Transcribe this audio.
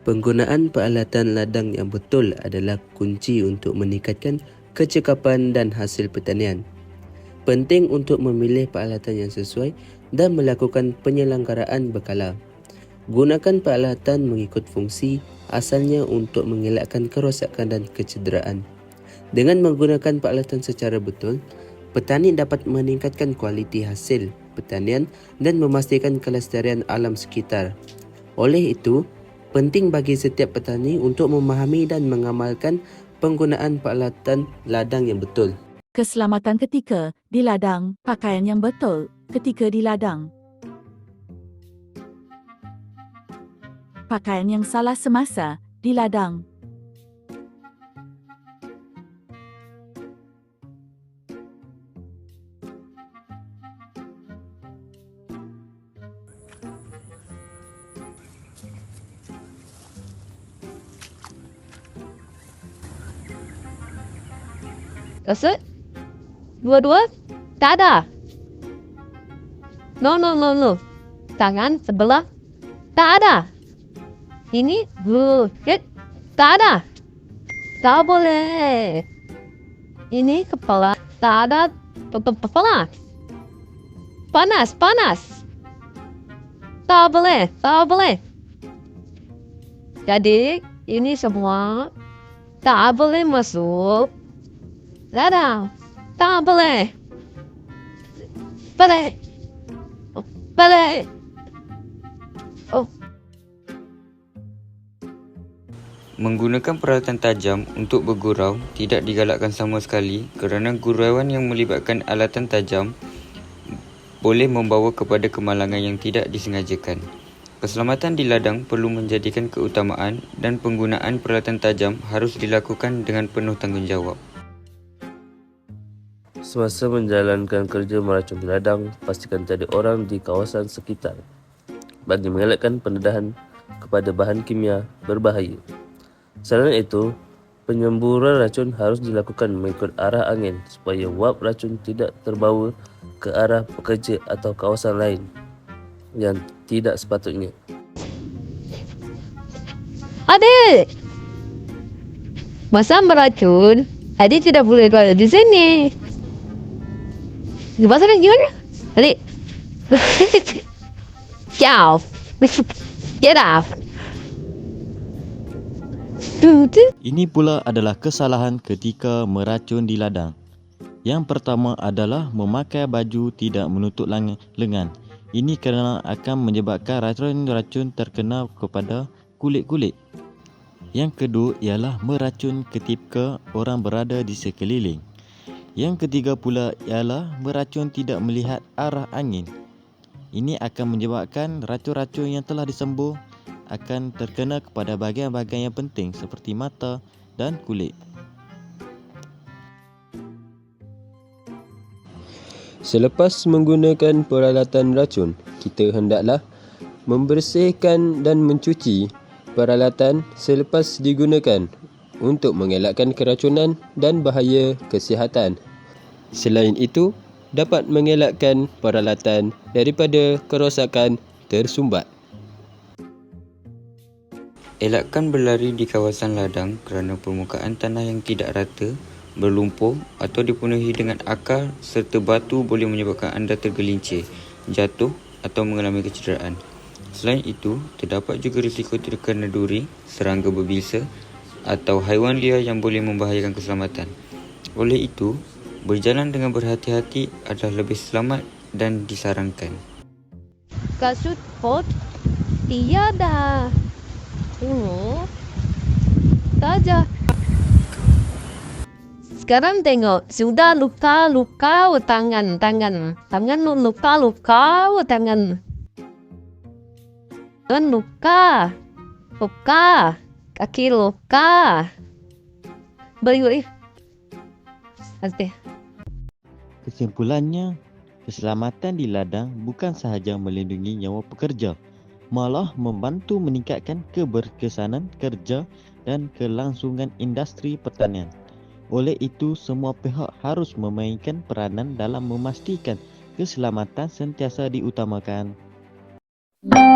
Penggunaan peralatan ladang yang betul adalah kunci untuk meningkatkan kecekapan dan hasil pertanian. Penting untuk memilih peralatan yang sesuai dan melakukan penyelenggaraan berkala. Gunakan peralatan mengikut fungsi asalnya untuk mengelakkan kerosakan dan kecederaan. Dengan menggunakan peralatan secara betul, petani dapat meningkatkan kualiti hasil pertanian dan memastikan kelestarian alam sekitar. Oleh itu, penting bagi setiap petani untuk memahami dan mengamalkan penggunaan peralatan ladang yang betul. Keselamatan ketika di ladang, pakaian yang betul ketika di ladang. Pakaian yang salah semasa di ladang. Kasut? Dua-dua? Tak ada. No. Tangan sebelah? Tak ada. Ini bukit? Tak ada. Tak boleh. Ini kepala? Tak ada kepala. Panas. Tak boleh. Jadi, ini semua tak boleh masuk ladang. Tak boleh. Boleh. Oh. Menggunakan peralatan tajam untuk bergurau tidak digalakkan sama sekali kerana gurauan yang melibatkan alatan tajam boleh membawa kepada kemalangan yang tidak disengajakan. Keselamatan di ladang perlu menjadikan keutamaan dan penggunaan peralatan tajam harus dilakukan dengan penuh tanggungjawab. Semasa menjalankan kerja meracun di ladang, pastikan tiada orang di kawasan sekitar bagi mengelakkan pendedahan kepada bahan kimia berbahaya. Selain itu, penyemburan racun harus dilakukan mengikut arah angin supaya wap racun tidak terbawa ke arah pekerja atau kawasan lain yang tidak sepatutnya. Adik! Masa meracun, adik tidak boleh berada di sini. Masa gimana? Adik. Get off. Ini pula adalah kesalahan ketika meracun di ladang. Yang pertama adalah memakai baju tidak menutup lengan. Ini kerana akan menyebabkan racun-racun terkena kepada kulit-kulit. Yang kedua ialah meracun ketika orang berada di sekeliling. Yang ketiga pula ialah meracun tidak melihat arah angin. Ini akan menyebabkan racun-racun yang telah disembur akan terkena kepada bahagian-bahagian yang penting seperti mata dan kulit. Selepas menggunakan peralatan racun, kita hendaklah membersihkan dan mencuci peralatan selepas digunakan untuk mengelakkan keracunan dan bahaya kesihatan. Selain itu, dapat mengelakkan peralatan daripada kerosakan tersumbat. Elakkan berlari di kawasan ladang kerana permukaan tanah yang tidak rata, berlumpur atau dipenuhi dengan akar serta batu boleh menyebabkan anda tergelincir, jatuh atau mengalami kecederaan. Selain itu, terdapat juga risiko terkena duri, serangga berbisa atau haiwan liar yang boleh membahayakan keselamatan. Oleh itu, berjalan dengan berhati-hati adalah lebih selamat dan disarankan. Kasut pot? Tiada. Saja. Sekarang tengok, sudah luka tangan. Tangan luka tangan. Dan luka. Kaki luka. Beri. Pasti. Kesimpulannya, keselamatan di ladang bukan sahaja melindungi nyawa pekerja, malah membantu meningkatkan keberkesanan kerja dan kelangsungan industri pertanian. Oleh itu, semua pihak harus memainkan peranan dalam memastikan keselamatan sentiasa diutamakan. Bye.